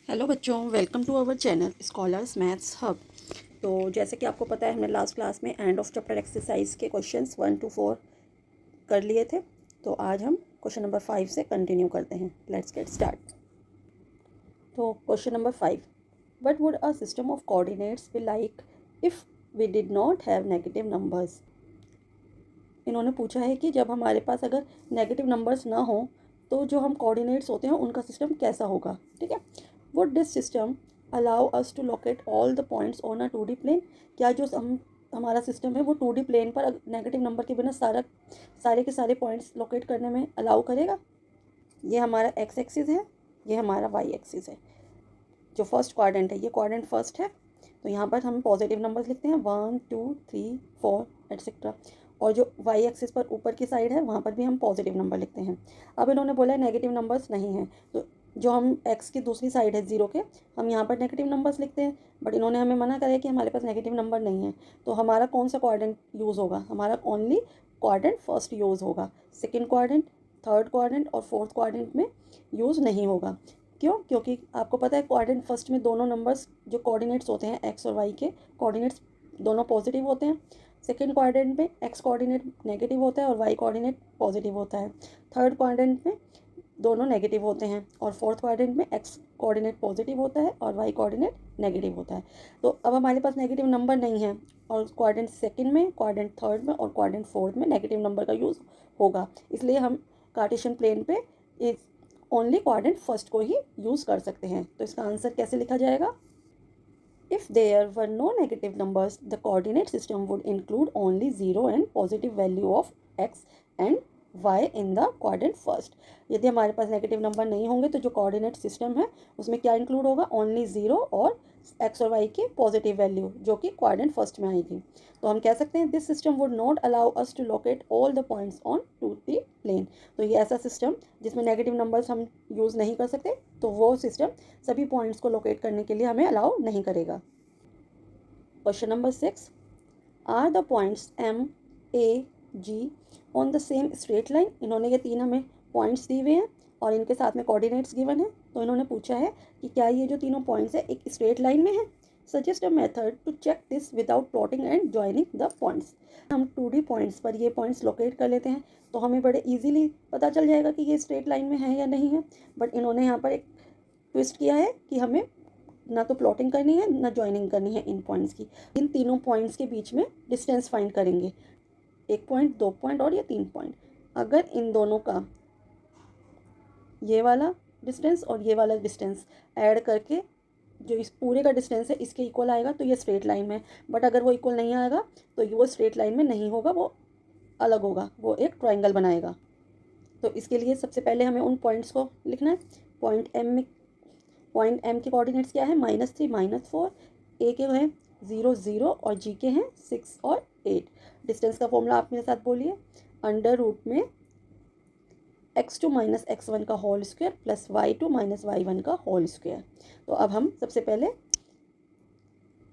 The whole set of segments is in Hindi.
हेलो बच्चों, welcome to our channel scholars maths hub. तो जैसे कि आपको पता है, हमने लास्ट क्लास में एंड ऑफ चैप्टर एक्सरसाइज के क्वेश्चंस 1 to 4 कर लिए थे। तो आज हम क्वेश्चन नंबर 5 से कंटिन्यू करते हैं। Let's get start. तो question number 5, what would a system of coordinates be like if we did not have negative numbers. इन्होंने पूछा है कि जब हमारे पास अगर नेगेटिव नंबर्स ना हो तो जो हम कोऑर्डिनेट्स होते हैं उनका सिस्टम कैसा होगा। ठीक है, would this system allow us to locate all the points on a 2D plane. क्या जो हमारा सिस्टम है वो 2D प्लेन पर नेगेटिव नंबर के बिना सारे के सारे पॉइंट्स लोकेट करने में अलाउ करेगा। ये हमारा एक्स एक्सिस है, ये हमारा वाई एक्सिस है। जो फर्स्ट क्वाड्रेंट है, ये क्वाड्रेंट फर्स्ट है, तो यहाँ पर हम पॉजिटिव नंबर्स लिखते हैं 1 2 3 4 एट्सेट्रा। और जो वाई एक्सिस पर ऊपर की साइड है वहाँ पर भी हम पॉजिटिव नंबर लिखते हैं। अब इन्होंने बोला है नेगेटिव नंबर्स नहीं हैं, तो जो हम एक्स की दूसरी साइड है ज़ीरो के, हम यहाँ पर नेगेटिव नंबर्स लिखते हैं। बट इन्होंने हमें मना करा है कि हमारे पास नेगेटिव नंबर नहीं है। तो हमारा कौन सा क्वाड्रेंट यूज़ होगा? हमारा ओनली क्वाड्रेंट फर्स्ट यूज़ होगा। सेकेंड क्वाड्रेंट, थर्ड क्वाड्रेंट और फोर्थ क्वाड्रेंट में यूज़ नहीं होगा। क्यों? क्योंकि आपको पता है क्वाड्रेंट फर्स्ट में दोनों नंबर्स जो कोऑर्डिनेट्स होते हैं एक्स और वाई के कोऑर्डिनेट्स दोनों पॉजिटिव होते हैं। सेकेंड क्वाड्रेंट में एक्स कोऑर्डिनेट नेगेटिव होता है और वाई कोऑर्डिनेट पॉजिटिव होता है। थर्ड क्वाड्रेंट में दोनों नेगेटिव होते हैं और फोर्थ क्वाड्रेंट में एक्स कोऑर्डिनेट पॉजिटिव होता है और वाई कोऑर्डिनेट नेगेटिव होता है। तो अब हमारे पास नेगेटिव नंबर नहीं है और क्वाड्रेंट सेकंड में, क्वाड्रेंट थर्ड में और क्वाड्रेंट फोर्थ में नेगेटिव नंबर का यूज़ होगा। इसलिए हम कार्टेशियन प्लेन पे इस ओनली क्वाड्रेंट फर्स्ट को ही यूज़ कर सकते हैं। तो इसका आंसर कैसे लिखा जाएगा? If there were no negative numbers, the coordinate system would include only 0 and positive value of x and y in the quadrant first। यदि हमारे पास नेगेटिव नंबर नहीं होंगे तो जो कोऑर्डिनेट सिस्टम है उसमें क्या इंक्लूड होगा? ओनली 0 और एक्स और वाई की पॉजिटिव वैल्यू जो कि क्वाड्रेंट फर्स्ट में आएगी। तो हम कह सकते हैं this system would not allow us to locate all the points on 2D plane. तो ये ऐसा सिस्टम जिसमें नेगेटिव नंबर्स हम यूज़ नहीं कर सकते, तो वो सिस्टम सभी पॉइंट्स को लोकेट करने के लिए हमें अलाउ नहीं करेगा। Question number 6, are the points M A G on the same straight line. इन्होंने ये तीन हमें पॉइंट्स दिए हुए हैं और इनके साथ में कोऑर्डिनेट्स गिवन है। तो इन्होंने पूछा है कि क्या ये जो तीनों पॉइंट्स है एक स्ट्रेट लाइन में है। Suggest a method to check this without plotting and joining the points. हम 2D पॉइंट्स पर ये पॉइंट्स लोकेट कर लेते हैं तो हमें बड़े इजीली पता चल जाएगा कि ये स्ट्रेट लाइन में है या नहीं है। बट इन्होंने यहाँ पर एक ट्विस्ट किया है कि हमें ना तो प्लॉटिंग करनी है ना ज्वाइनिंग करनी है इन पॉइंट्स की। इन तीनों पॉइंट्स के बीच में डिस्टेंस फाइंड करेंगे, 1 पॉइंट, 2 पॉइंट और ये 3 पॉइंट। अगर इन दोनों का ये वाला डिस्टेंस और ये वाला डिस्टेंस ऐड करके जो इस पूरे का डिस्टेंस है इसके इक्वल आएगा तो ये स्ट्रेट लाइन में। बट अगर वो इक्वल नहीं आएगा तो वो स्ट्रेट लाइन में नहीं होगा, वो अलग होगा, वो एक ट्राइंगल बनाएगा। तो इसके लिए सबसे पहले हमें उन पॉइंट्स को लिखना है। पॉइंट एम के कोऑर्डिनेट्स क्या है? -3 -4, ए के हैं 0 0 और जी के हैं 6 और 8। डिस्टेंस का फॉर्मूला आप मेरे साथ बोलिए। अंडर रूट में x2 - x1 का whole square plus y2 - y1 का होल स्क्वायर। तो अब हम सबसे पहले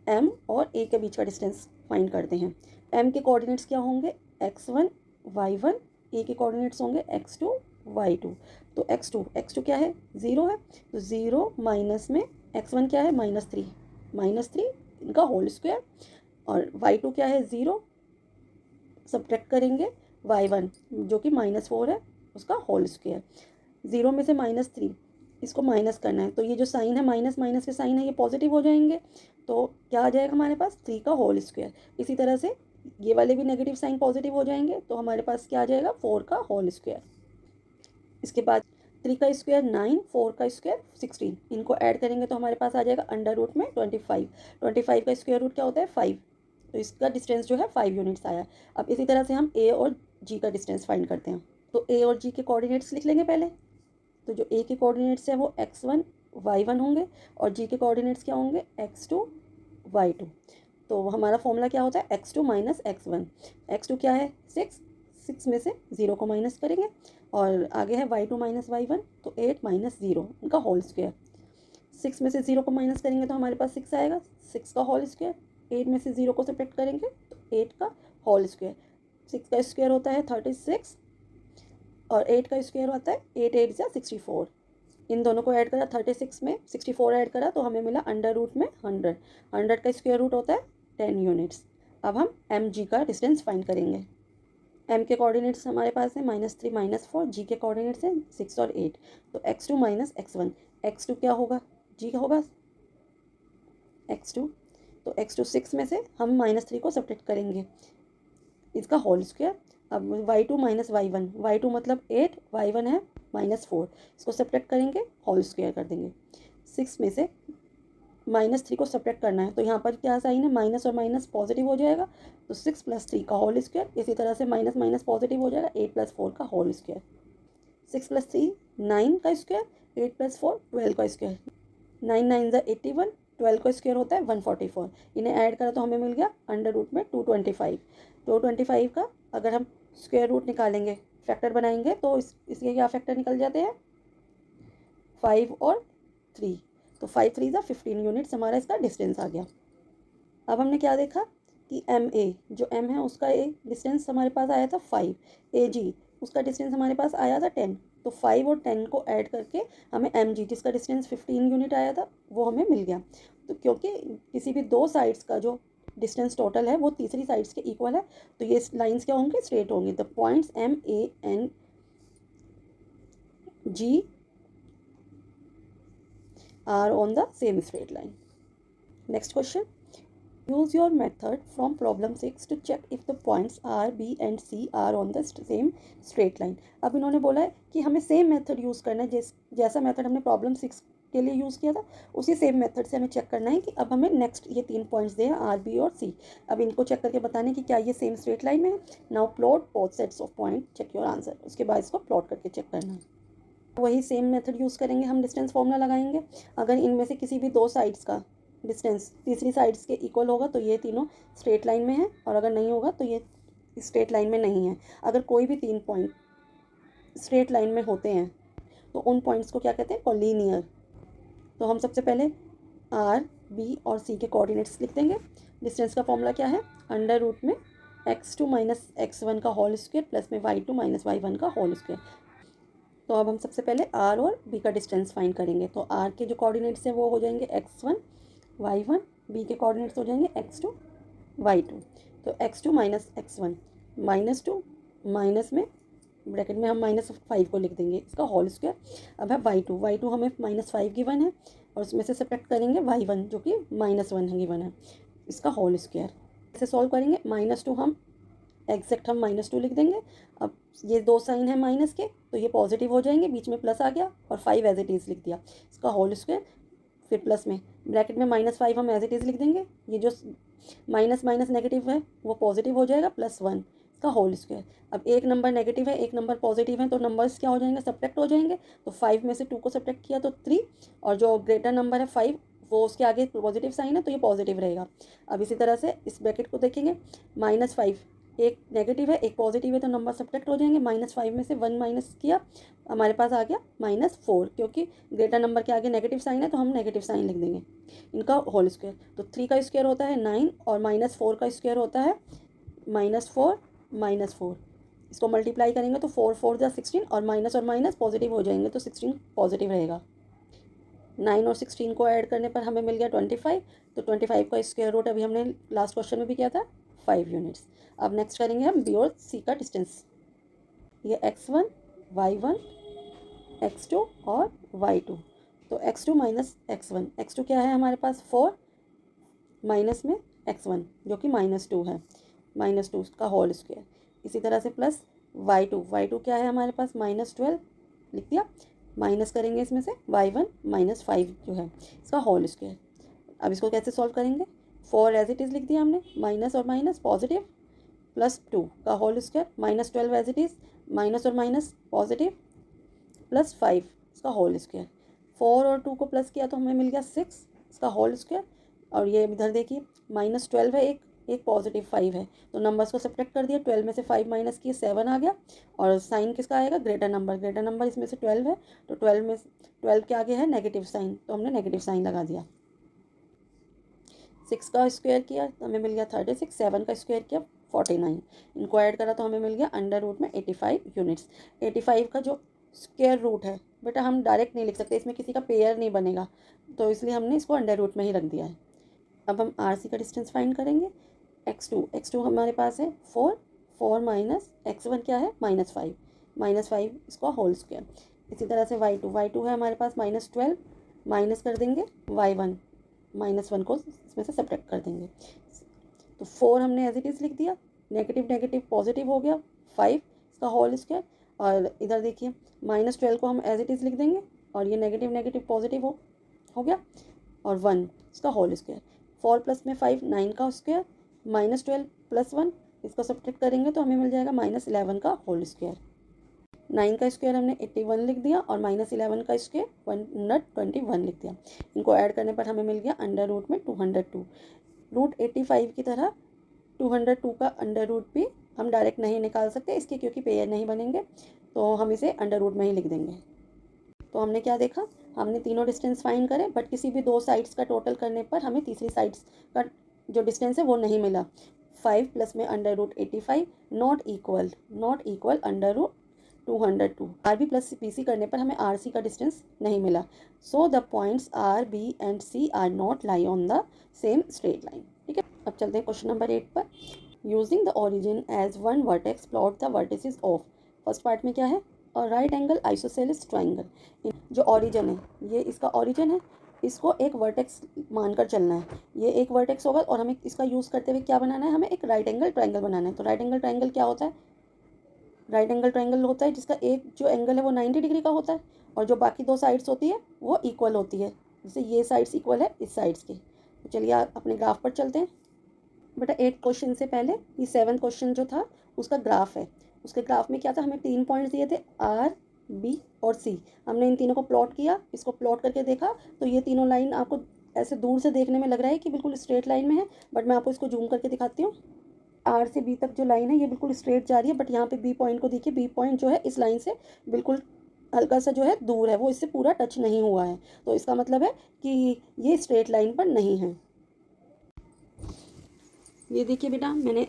m और a के बीच का डिस्टेंस फाइंड करते हैं। m के कोऑर्डिनेट्स क्या होंगे? x1 y1, a के कोऑर्डिनेट्स होंगे x2 y2। तो x2 क्या है? 0 है, तो 0 माइनस में x1 क्या है? -3 इनका होल स्क्वायर और y2 क्या है? 0, सब्ट्रैक्ट करेंगे y1 जो कि -4 है उसका होल स्क्वायर। 0 में से -3 इसको माइनस करना है, तो ये जो साइन है माइनस माइनस के साइन है ये पॉजिटिव हो जाएंगे। तो क्या आ जाएगा हमारे पास? 3 का होल स्क्वायर। इसी तरह से ये वाले भी नेगेटिव साइन पॉजिटिव हो जाएंगे तो हमारे पास क्या आ जाएगा? 4 का होल स्क्वायर। इसके बाद 3 का स्क्वायर 9, 4 का स्क्वायर 16, इनको ऐड करेंगे तो हमारे पास आ जाएगा अंडर रूट में 25। 25 का स्क्वायर रूट क्या होता है? 5। तो इसका डिस्टेंस जो है 5 यूनिट्स आया। अब इसी तरह से हम ए और जी का डिस्टेंस फाइंड करते हैं। तो ए और जी के कोऑर्डिनेट्स लिख लेंगे पहले। तो जो ए के कोऑर्डिनेट्स है वो x1 y1 होंगे और जी के कोऑर्डिनेट्स क्या होंगे? x2 y2। तो हमारा फॉर्मूला क्या होता है? x2 - x1। x2 क्या है? 6 में से 0 को माइनस करेंगे और आगे है y2 - y1, तो 8 - 0 इनका होल स्क्वायर। 6 में से 0 को माइनस करेंगे तो हमारे पास 6 आएगा, 6 का होल स्क्वायर। 8 में से 0 को सब्ट्रैक्ट करेंगे तो 8 का होल स्क्वायर। 6 का स्क्वायर होता है 36 और 8 का स्क्वायर होता है 8 8 या 64। इन दोनों को ऐड करा 36 में 64 ऐड करा तो हमें मिला अंडर रूट में 100। 100 का स्क्वायर रूट होता है 10 यूनिट्स। अब हम mg का डिस्टेंस फाइंड करेंगे। m के कोऑर्डिनेट्स हमारे पास है -3 -4, g के कोऑर्डिनेट्स हैं 6 और 8। तो x2 - x1, x2 क्या होगा, g का होगा x2। तो x2 6 में से हम -3 को सब्ट्रैक्ट करेंगे, इसका होल स्क्वायर। अब y2 - y1, y2 मतलब 8, y1 है -4, इसको सब्ट्रैक्ट करेंगे, होल स्क्वायर कर देंगे। 6 में से -3 को सब्ट्रैक्ट करना है तो यहाँ पर क्या साइन है, माइनस और माइनस पॉजिटिव हो जाएगा, तो 6 + 3 का होल स्क्वायर। इसी तरह से माइनस माइनस पॉजिटिव हो जाएगा, 8 + 4 का होल स्क्वायर। 6 + 3 9 का स्क्वायर, 8 + 4 12 का स्क्वायर। 9 9 = 81, 12 का स्क्वायर होता है 144। इन्हें ऐड करा तो हमें मिल गया अंडर रूट में 225। 225 का अगर हम स्क्वायर रूट निकालेंगे, फैक्टर बनाएंगे तो इसके क्या फैक्टर निकल जाते हैं, 5 और 3। तो 5 3 = 15 यूनिट्स हमारा इसका डिस्टेंस आ गया। अब हमने क्या देखा कि MA जो M है उसका डिस्टेंस हमारे पास आया था 5, AG उसका डिस्टेंस हमारे पास आया था 10। तो 5 और 10 को ऐड करके हमें MG जिसका डिस्टेंस 15 यूनिट आया था वो हमें मिल गया। तो क्योंकि किसी भी दो साइड्स का जो डिस्टेंस टोटल है वो तीसरी साइड्स के इक्वल है, तो ये लाइंस क्या होंगे, स्ट्रेट होंगी। The points MA and G are on the same straight line. Next question. Use your method from problem 6 to check if the points R, B and C are on the same straight line. अब इन्होंने बोला है कि हमें सेम मेथड यूज़ करना है, जैसा मेथड हमने प्रॉब्लम 6 के लिए यूज़ किया था उसी सेम मेथड से हमें चेक करना है कि अब हमें नेक्स्ट ये 3 पॉइंट्स दे हैं R, B और C। अब इनको चेक करके बताने कि क्या ये सेम स्ट्रेट लाइन में है। Now plot both sets of point, check your answer. उसके बाद इसको प्लॉट करके चेक करना है। वही सेम मेथड यूज़ करेंगे, हम डिस्टेंस फॉर्मूला लगाएंगे। अगर इनमें से किसी भी दो साइड्स का डिस्टेंस तीसरी साइड्स के इक्वल होगा तो ये तीनों स्ट्रेट लाइन में है, और अगर नहीं होगा तो ये स्ट्रेट लाइन में नहीं है। अगर कोई भी 3 पॉइंट स्ट्रेट लाइन में होते हैं तो उन पॉइंट्स को क्या कहते हैं, कॉलीनियर। तो हम सबसे पहले R, B और C के कोऑर्डिनेट्स लिख देंगे। डिस्टेंस का फॉर्मूला क्या है, अंडर रूट में x2 - x1 का होल स्क्वायर प्लस में y2 - y1 का होल स्क्वायर। तो अब हम सबसे पहले R और B का डिस्टेंस फाइंड करेंगे। तो R के जो कोऑर्डिनेट्स हैं वो हो जाएंगे x1 y1, B के कोऑर्डिनेट्स हो जाएंगे x2 y2। तो x2 - x1 -2 माइनस में ब्रैकेट में हम -5 को लिख देंगे, इसका होल स्क्वायर। अब है y2 हमें -5 गिवन है और उसमें से सब्ट्रैक्ट करेंगे y1 जो कि -1 गिवन है, इसका होल स्क्वायर। इसे सॉल्व करेंगे, -2 हम एग्जैक्ट हम -2 लिख देंगे। अब ये दो साइन है माइनस के तो ये पॉजिटिव हो जाएंगे, बीच में प्लस आ गया और 5 एज इट इज़ लिख दिया, इसका होल स्क्वायर। फिर प्लस में ब्रैकेट में -5 हम एज इट इज़ लिख देंगे, ये जो माइनस माइनस नेगेटिव है वो पॉजिटिव हो जाएगा, +1 इसका होल स्क्वायर। अब एक नंबर नेगेटिव है एक नंबर पॉजिटिव है तो नंबर्स क्या हो जाएंगे, सब्ट्रैक्ट हो जाएंगे। तो 5 में से 2 को सब्ट्रैक्ट किया तो 3, और जो ग्रेटर नंबर है 5 वो उसके आगे पॉजिटिव साइन है तो ये पॉजिटिव रहेगा। अब इसी तरह से इस ब्रैकेट को देखेंगे, -5 एक नेगेटिव है एक पॉजिटिव है तो नंबर सब्ट्रैक्ट हो जाएंगे। -5 में से 1 माइनस किया हमारे पास आ गया -4, क्योंकि ग्रेटर नंबर के आगे नेगेटिव साइन है तो हम नेगेटिव साइन लिख देंगे, इनका होल स्क्वायर। तो 3 का स्क्वायर होता है 9 और -4 का स्क्वायर होता है -4 इसको मल्टीप्लाई करेंगे तो 4 4 = 16 और माइनस पॉजिटिव हो जाएंगे तो 16 पॉजिटिव रहेगा। 9 और 16 को ऐड करने पर हमें मिल गया 25। तो 25 का स्क्वायर रूट अभी हमने लास्ट क्वेश्चन में भी किया था 5 यूनिट्स। अब नेक्स्ट करेंगे हम B और C का डिस्टेंस। ये x1 y1 x2 और y2। तो x2 - x1, x2 क्या है हमारे पास 4 माइनस में x1 जो कि -2 है, -2 का होल स्क्वायर। इसी तरह से प्लस y2 क्या है हमारे पास -12 लिख दिया, माइनस करेंगे इसमें से y1 -5 जो है इसका होल स्क्वायर। अब इसको कैसे सॉल्व करेंगे, 4 एज इट इज़ लिख दिया हमने, माइनस और माइनस पॉजिटिव, +2 का whole square, -12 as it is, minus और माइनस पॉजिटिव, +5 इसका होल स्क्वायर। 4 और 2 को प्लस किया तो हमें मिल गया 6 इसका होल स्क्वायर। और ये इधर देखिए -12 है एक पॉजिटिव 5 है तो नंबर्स को सब्ट्रैक्ट कर दिया, 12 में से 5 माइनस किए 7 आ गया। और साइन किसका आएगा, ग्रेटर नंबर इसमें से 12 है तो 12 के आगे है नेगेटिव साइन तो हमने नेगेटिव साइन लगा दिया। 6 का स्क्वायर किया तो हमें मिल गया 36, 7 का स्क्वायर किया 49, इनको ऐड करा तो हमें मिल गया अंडर रूट में 85 यूनिट्स। 85 का जो स्क्वायर रूट है बेटा हम डायरेक्ट नहीं लिख सकते, इसमें किसी का पेयर नहीं बनेगा, तो इसलिए हमने इसको अंडर रूट में ही रख दिया है। अब हम आर सी का डिस्टेंस फाइंड करेंगे। x2 हमारे पास है 4, 4 माइनस x1 क्या है -5 इसका होल स्क्वायर। इसी तरह से y2 है हमारे पास -12, माइनस कर देंगे y1, -1 को इसमें से सब्ट्रैक्ट कर देंगे। तो 4 हमने एज इट इज़ लिख दिया, नेगेटिव नेगेटिव पॉजिटिव हो गया 5 इसका होल स्क्वायर, और इधर देखिए -12 को हम एज इट इज़ लिख देंगे और ये नेगेटिव नेगेटिव पॉजिटिव हो गया, और 1 इसका होल स्क्वायर। 4 प्लस में 5 9 का स्क्वायर, -12 + 1 इसको सब्ट्रैक्ट करेंगे तो हमें मिल जाएगा -11 का होल स्क्वायर। 9 का स्क्वायर हमने 81 लिख दिया और -11 का स्क्वायर 121 लिख दिया। इनको ऐड करने पर हमें मिल गया अंडर रूट में 202। रूट 85 की तरह 202 का अंडर रूट भी हम डायरेक्ट नहीं निकाल सकते इसके, क्योंकि पेयर नहीं बनेंगे, तो हम इसे अंडर रूट में ही लिख देंगे। तो हमने क्या देखा, हमने तीनों डिस्टेंस फाइंड करे, बट किसी भी दो साइड्स का टोटल करने पर हमें तीसरी साइड्स का जो डिस्टेंस है वो नहीं मिला। 5 प्लस में under root 85 not equal under root 202। R B plus P C करने पर हमें आर सी का डिस्टेंस नहीं मिला। So the points R B and C are not lie on the same straight line. ठीक है, अब चलते हैं क्वेश्चन नंबर 8 पर। Using the origin as one vertex plot the vertices of. First part में क्या है, और राइट एंगल आइसोसेलेस ट्राइंगल। जो ओरिजिन है, ये इसका ओरिजिन है, इसको एक वर्टेक्स मानकर चलना है। ये एक वर्टेक्स होगा और हमें इसका यूज़ करते हुए क्या बनाना है, हमें एक राइट एंगल ट्राइंगल बनाना है। तो राइट एंगल ट्राइंगल क्या होता है, राइट एंगल ट्राइंगल होता है जिसका एक जो एंगल है वो 90 डिग्री का होता है और जो बाकी दो साइड्स होती है वो इक्वल होती है। जैसे ये साइड्स इक्वल है इस साइड्स की। तो चलिए अपने ग्राफ पर चलते हैं। बेटा 8 क्वेश्चन से पहले ये 7 क्वेश्चन जो था उसका ग्राफ है। उसके ग्राफ में क्या था, हमें 3 पॉइंट्स दिए थे आर, बी और सी। हमने इन तीनों को प्लॉट किया, इसको प्लॉट करके देखा तो ये तीनों लाइन आपको ऐसे दूर से देखने में लग रहा है कि बिल्कुल स्ट्रेट लाइन में है, बट मैं आपको इसको जूम करके दिखाती हूँ। आर से बी तक जो लाइन है ये बिल्कुल स्ट्रेट जा रही है, बट यहाँ पे बी पॉइंट को देखिए, बी पॉइंट जो है इस लाइन से बिल्कुल हल्का सा जो है दूर है, वो इससे पूरा टच नहीं हुआ है। तो इसका मतलब है कि ये स्ट्रेट लाइन पर नहीं है। ये देखिए बेटा, मैंने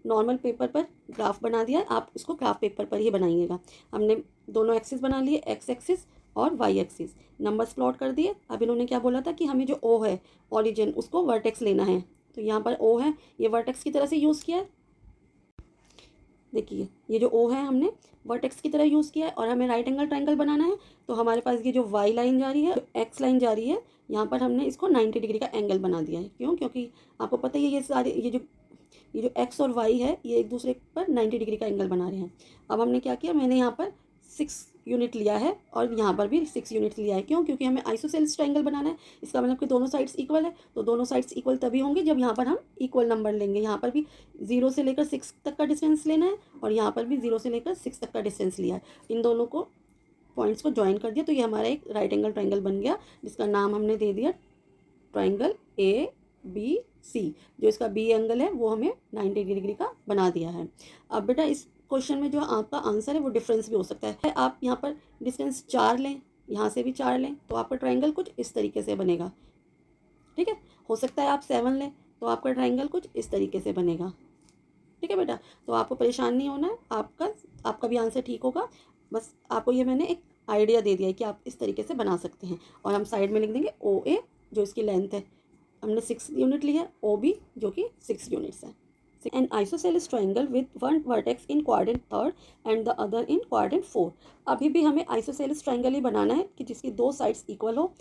नॉर्मल पेपर पर ग्राफ बना दिया है, आप इसको ग्राफ पेपर पर ही बनाइएगा। हमने दोनों एक्सिस बना लिए, एक्स एक्सिस और वाई एक्सिस, नंबर्स प्लॉट कर दिए। अब इन्होंने क्या बोला था कि हमें जो ओ है ओरिजिन उसको वर्टेक्स लेना है, तो यहाँ पर ओ है, ये वर्टेक्स की तरह से यूज़ किया है। देखिए ये जो ओ है हमने वर्टेक्स की तरह यूज़ किया है, और हमें राइट एंगल ट्राइंगल बनाना है। तो हमारे पास ये जो वाई लाइन जा रही है, एक्स लाइन जा रही है, यहाँ पर हमने इसको 90 डिग्री का एंगल बना दिया है। क्यों, क्योंकि आपको पता ही है ये जो एक्स और वाई है ये एक दूसरे पर 90 डिग्री का एंगल बना रहे हैं। अब हमने क्या किया, मैंने यहाँ पर 6 यूनिट लिया है और यहाँ पर भी 6 यूनिट लिया है। क्यों, क्योंकि हमें आइसोसेलेस ट्रायंगल बनाना है। इसका मतलब कि दोनों साइड्स इक्वल है, तो दोनों साइड्स इक्वल तभी होंगे जब यहाँ पर हम इक्वल नंबर लेंगे। यहाँ पर भी 0 से लेकर 6 तक का डिस्टेंस लेना है और यहाँ पर भी 0 से लेकर 6 तक का डिस्टेंस लिया है। इन दोनों को पॉइंट्स को ज्वाइन कर दिया तो ये हमारा एक राइट एंगल ट्रायंगल बन गया, जिसका नाम हमने दे दिया ट्रायंगल ए बी सी। जो इसका बी एंगल है वो हमें 90 डिग्री का बना दिया है। अब बेटा इस क्वेश्चन में जो आपका आंसर है वो डिफरेंस भी हो सकता है। आप यहाँ पर डिस्टेंस 4 लें, यहाँ से भी 4 लें, तो आपका ट्रायंगल कुछ इस तरीके से बनेगा। ठीक है, हो सकता है आप 7 लें तो आपका ट्रायंगल कुछ इस तरीके से बनेगा। ठीक है बेटा, तो आपको परेशान नहीं होना है, आपका भी आंसर ठीक होगा। बस आपको ये मैंने एक आइडिया दे दिया है कि आप इस तरीके से बना सकते हैं। और हम साइड में लिख देंगे ओ ए जो इसकी लेंथ है, हमने 6 यूनिट ली है, ओ बी जो कि 6 यूनिट्स है। N isosceles triangle with one vertex in quadrant 3 and the other in quadrant 4। अभी भी हमें आइसोसेलेस ट्रायंगल ही बनाना है कि जिसकी दो साइड्स इक्वल हो।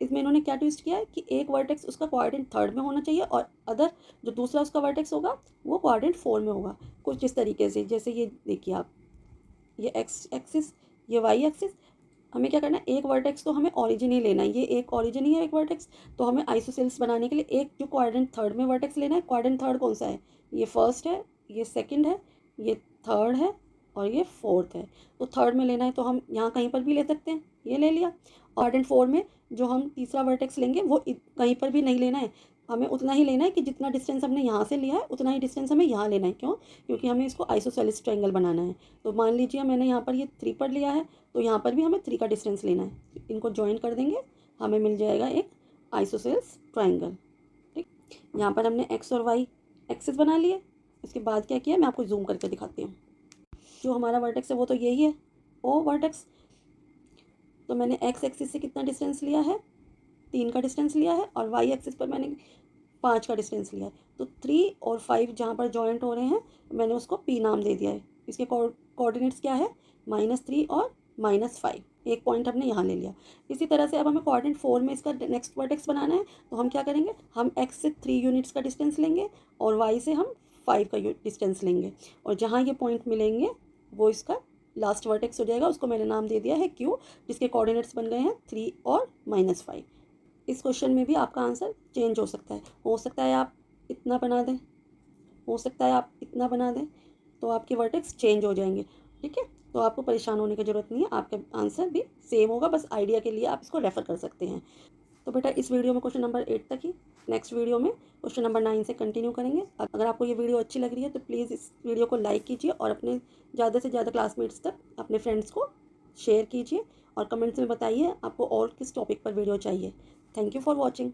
इसमें इन्होंने क्या ट्विस्ट किया है कि एक वर्टेक्स उसका क्वाड्रेंट 3 में होना चाहिए और अदर जो दूसरा उसका वर्टेक्स होगा वो क्वाड्रेंट 4 में होगा। कुछ इस तरीके से, जैसे ये देखिए आप, ये एक्स एक्सिस, ये वाई एक्सिस। हमें क्या करना है, एक वर्टेक्स तो हमें ओरिजिन ही लेना है, ये एक ओरिजिन ही है एक वर्टेक्स। तो हमें आइसोसेलेस बनाने के लिए एक जो क्वाड्रेंट 3 में वर्टेक्स लेना है। क्वाड्रेंट 3 कौन सा है, ये फर्स्ट है, ये सेकंड है, ये थर्ड है और ये फोर्थ है। तो 3 में लेना है तो हम यहाँ कहीं पर भी ले सकते हैं, ये ले लिया। क्वाड्रेंट 4 में जो हम तीसरा वर्टेक्स लेंगे वो कहीं पर भी नहीं लेना है, हमें उतना ही लेना है कि जितना डिस्टेंस हमने यहाँ से लिया है उतना ही डिस्टेंस हमें यहाँ लेना है। क्यों, क्योंकि हमें इसको आइसोसेलेस ट्रायंगल बनाना है। तो मान लीजिए मैंने यहाँ पर ये 3 पर लिया है, तो यहाँ पर भी हमें 3 का डिस्टेंस लेना है। इनको ज्वाइन कर देंगे, हमें मिल जाएगा एक आइसोसेलेस ट्रायंगल। ठीक, यहाँ पर हमने एक्स और वाई एक्सिस बना लिए। इसके बाद क्या किया मैं आपको जूम करके दिखाती हूँ। जो हमारा वर्टेक्स है वो तो यही है, ओ वर्टेक्स। तो मैंने एक्स एक्सिस से कितना डिस्टेंस लिया है, 3 का डिस्टेंस लिया है, और वाई एक्सिस पर मैंने 5 का डिस्टेंस लिया है। तो 3 और 5 जहाँ पर जॉइंट हो रहे हैं मैंने उसको पी नाम दे दिया है। इसके कोऑर्डिनेट्स क्या है, -3 और -5। एक पॉइंट हमने यहाँ ले लिया। इसी तरह से अब हमें कोऑर्डिनेट 4 में इसका नेक्स्ट वर्टेक्स बनाना है। तो हम क्या करेंगे, हम एक्स से 3 यूनिट्स का डिस्टेंस लेंगे और वाई से हम 5 का डिस्टेंस लेंगे, और जहाँ ये पॉइंट मिलेंगे वो इसका लास्ट वर्टेक्स हो जाएगा। उसको मैंने नाम दे दिया है क्यू, जिसके कोऑर्डिनेट्स बन गए हैं 3 और -5। इस क्वेश्चन में भी आपका आंसर चेंज हो सकता है आप इतना बना दें, हो सकता है आप इतना बना दें, तो आपके वर्टेक्स चेंज हो जाएंगे। ठीक है, तो आपको परेशान होने की ज़रूरत नहीं है, आपका आंसर भी सेम होगा, बस आइडिया के लिए आप इसको रेफ़र कर सकते हैं। तो बेटा इस वीडियो में क्वेश्चन नंबर 8 तक ही, नेक्स्ट वीडियो में क्वेश्चन नंबर 9 से कंटिन्यू करेंगे। अगर आपको ये वीडियो अच्छी लग रही है तो प्लीज़ इस वीडियो को लाइक कीजिए और अपने ज़्यादा से ज़्यादा क्लासमेट्स तक अपने फ्रेंड्स को शेयर कीजिए, और कमेंट्स में बताइए आपको और किस टॉपिक पर वीडियो चाहिए। Thank you for watching.